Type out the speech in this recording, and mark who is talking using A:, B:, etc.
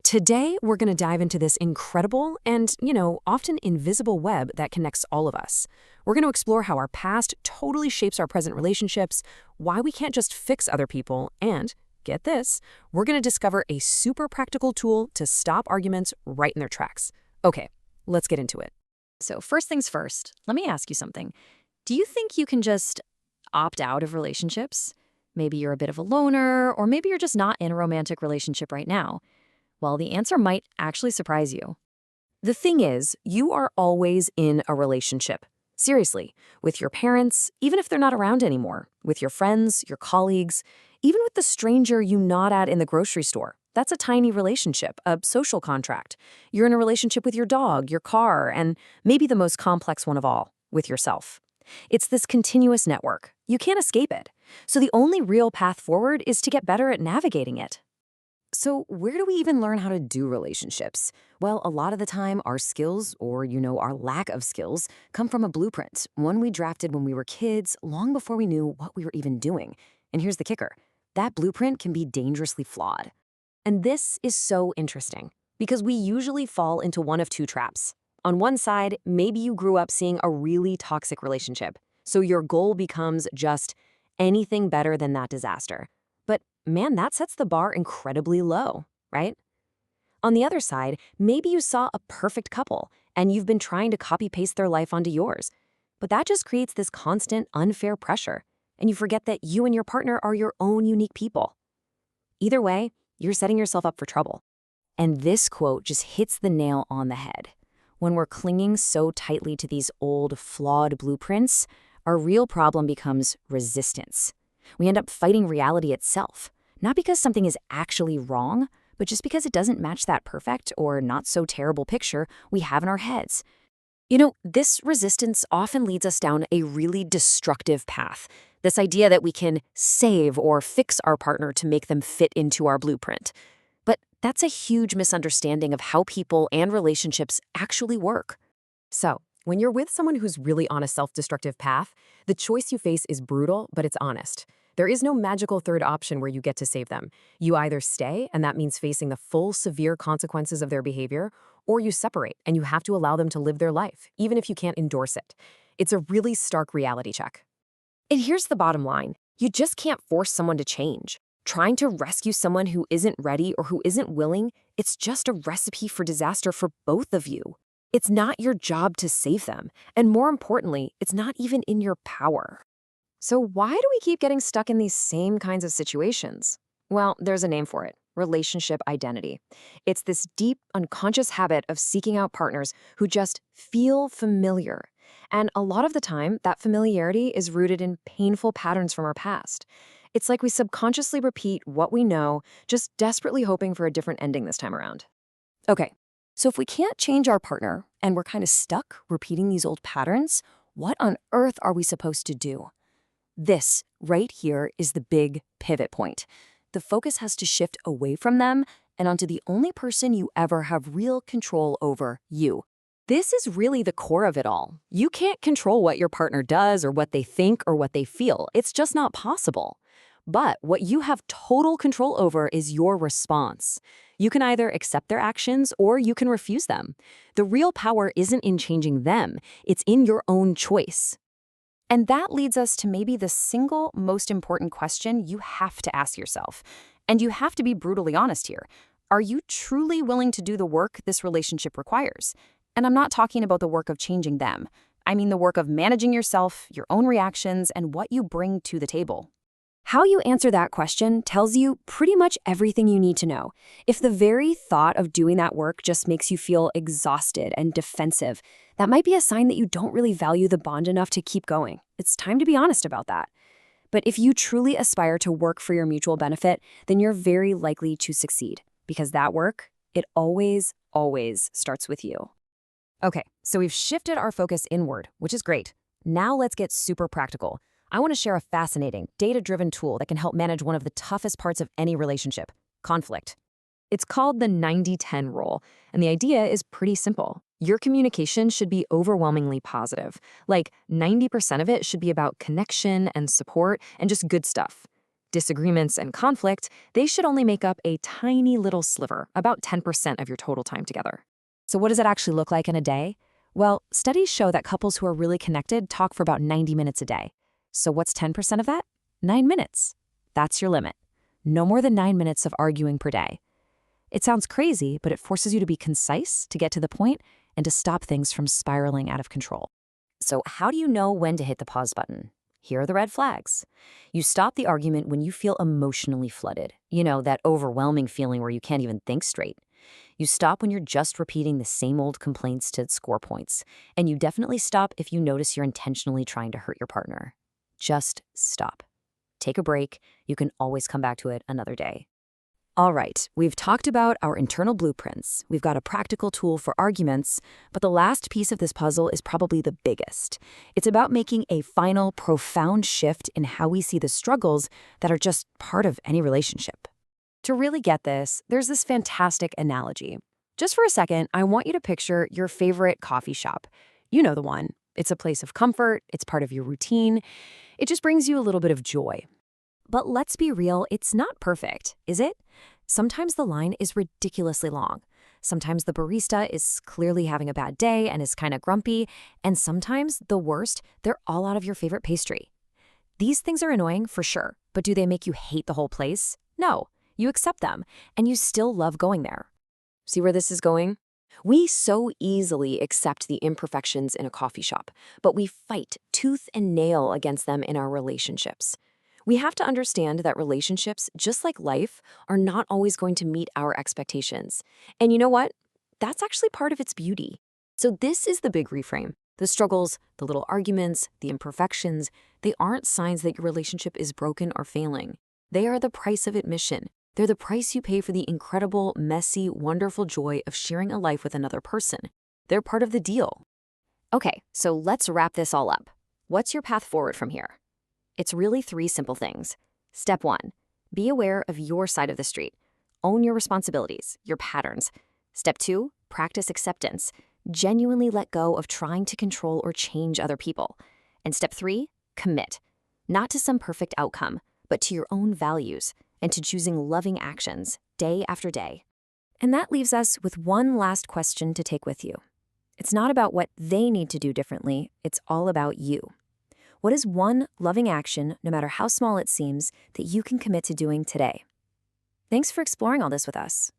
A: Today, we're going to dive into this incredible and, often invisible web that connects all of us. We're going to explore how our past totally shapes our present relationships, why we can't just fix other people, and, get this, we're going to discover a super practical tool to stop arguments right in their tracks. Okay, let's get into it.
B: So first things first, let me ask you something. Do you think you can just opt out of relationships? Maybe you're a bit of a loner, or maybe you're just not in a romantic relationship right now. Well, the answer might actually surprise you.
A: The thing is, you are always in a relationship. Seriously, with your parents, even if they're not around anymore, with your friends, your colleagues, even with the stranger you nod at in the grocery store. That's a tiny relationship, a social contract. You're in a relationship with your dog, your car, and maybe the most complex one of all, with yourself. It's this continuous network. You can't escape it. So the only real path forward is to get better at navigating it.
C: So where do we even learn how to do relationships? Well, a lot of the time, our skills, or our lack of skills, come from a blueprint, one we drafted when we were kids, long before we knew what we were even doing. And here's the kicker. That blueprint can be dangerously flawed.
A: And this is so interesting, because we usually fall into one of two traps. On one side, maybe you grew up seeing a really toxic relationship, so your goal becomes just anything better than that disaster. But man, that sets the bar incredibly low, right? On the other side, maybe you saw a perfect couple and you've been trying to copy-paste their life onto yours. But that just creates this constant, unfair pressure, and you forget that you and your partner are your own unique people. Either way, you're setting yourself up for trouble. And this quote just hits the nail on the head. When we're clinging so tightly to these old, flawed blueprints, our real problem becomes resistance. We end up fighting reality itself, not because something is actually wrong, but just because it doesn't match that perfect or not so terrible picture we have in our heads. This resistance often leads us down a really destructive path. This idea that we can save or fix our partner to make them fit into our blueprint. But that's a huge misunderstanding of how people and relationships actually work. So, when you're with someone who's really on a self-destructive path, the choice you face is brutal, but it's honest. There is no magical third option where you get to save them. You either stay, and that means facing the full severe consequences of their behavior, or you separate, and you have to allow them to live their life, even if you can't endorse it. It's a really stark reality check. And here's the bottom line. You just can't force someone to change. Trying to rescue someone who isn't ready or who isn't willing, it's just a recipe for disaster for both of you. It's not your job to save them, and more importantly, it's not even in your power. So why do we keep getting stuck in these same kinds of situations? Well, there's a name for it: relationship identity. It's this deep, unconscious habit of seeking out partners who just feel familiar. And a lot of the time, that familiarity is rooted in painful patterns from our past. It's like we subconsciously repeat what we know, just desperately hoping for a different ending this time around. Okay. So if we can't change our partner and we're kind of stuck repeating these old patterns, what on earth are we supposed to do? This right here is the big pivot point. The focus has to shift away from them and onto the only person you ever have real control over: you. This is really the core of it all. You can't control what your partner does or what they think or what they feel. It's just not possible. But what you have total control over is your response. You can either accept their actions or you can refuse them. The real power isn't in changing them, it's in your own choice. And that leads us to maybe the single most important question you have to ask yourself. And you have to be brutally honest here. Are you truly willing to do the work this relationship requires? And I'm not talking about the work of changing them. I mean the work of managing yourself, your own reactions, and what you bring to the table. How you answer that question tells you pretty much everything you need to know. If the very thought of doing that work just makes you feel exhausted and defensive, that might be a sign that you don't really value the bond enough to keep going. It's time to be honest about that. But if you truly aspire to work for your mutual benefit, then you're very likely to succeed, because that work, it always, always starts with you. Okay, so we've shifted our focus inward, which is great. Now let's get super practical. I want to share a fascinating, data-driven tool that can help manage one of the toughest parts of any relationship: conflict. It's called the 90-10 rule, and the idea is pretty simple. Your communication should be overwhelmingly positive. Like 90% of it should be about connection and support and just good stuff. Disagreements and conflict, they should only make up a tiny little sliver, about 10% of your total time together.
B: So what does it actually look like in a day? Well, studies show that couples who are really connected talk for about 90 minutes a day. So what's 10% of that? 9 minutes. That's your limit. No more than 9 minutes of arguing per day. It sounds crazy, but it forces you to be concise, to get to the point, and to stop things from spiraling out of control.
C: So how do you know when to hit the pause button? Here are the red flags. You stop the argument when you feel emotionally flooded. You know, that overwhelming feeling where you can't even think straight. You stop when you're just repeating the same old complaints to score points. And you definitely stop if you notice you're intentionally trying to hurt your partner. Just stop. Take a break. You can always come back to it another day. All right, we've talked about our internal blueprints. We've got a practical tool for arguments, but the last piece of this puzzle is probably the biggest. It's about making a final, profound shift in how we see the struggles that are just part of any relationship.
A: To really get this, there's this fantastic analogy. Just for a second, I want you to picture your favorite coffee shop. You know the one. It's a place of comfort, it's part of your routine. It just brings you a little bit of joy. But let's be real, it's not perfect, is it? Sometimes the line is ridiculously long. Sometimes the barista is clearly having a bad day and is kind of grumpy. And sometimes, the worst, they're all out of your favorite pastry. These things are annoying for sure, but do they make you hate the whole place? No, you accept them, and you still love going there. See where this is going? We so easily accept the imperfections in a coffee shop, but we fight tooth and nail against them in our relationships. We have to understand that relationships, just like life, are not always going to meet our expectations. And you know what? That's actually part of its beauty. So this is the big reframe. The struggles, the little arguments, the imperfections, they aren't signs that your relationship is broken or failing. They are the price of admission. They're the price you pay for the incredible, messy, wonderful joy of sharing a life with another person. They're part of the deal. Okay, so let's wrap this all up. What's your path forward from here? It's really 3 simple things. Step 1, be aware of your side of the street. Own your responsibilities, your patterns. Step 2, practice acceptance. Genuinely let go of trying to control or change other people. And step 3, commit. Not to some perfect outcome, but to your own values and to choosing loving actions day after day. And that leaves us with one last question to take with you. It's not about what they need to do differently, it's all about you. What is one loving action, no matter how small it seems, that you can commit to doing today? Thanks for exploring all this with us.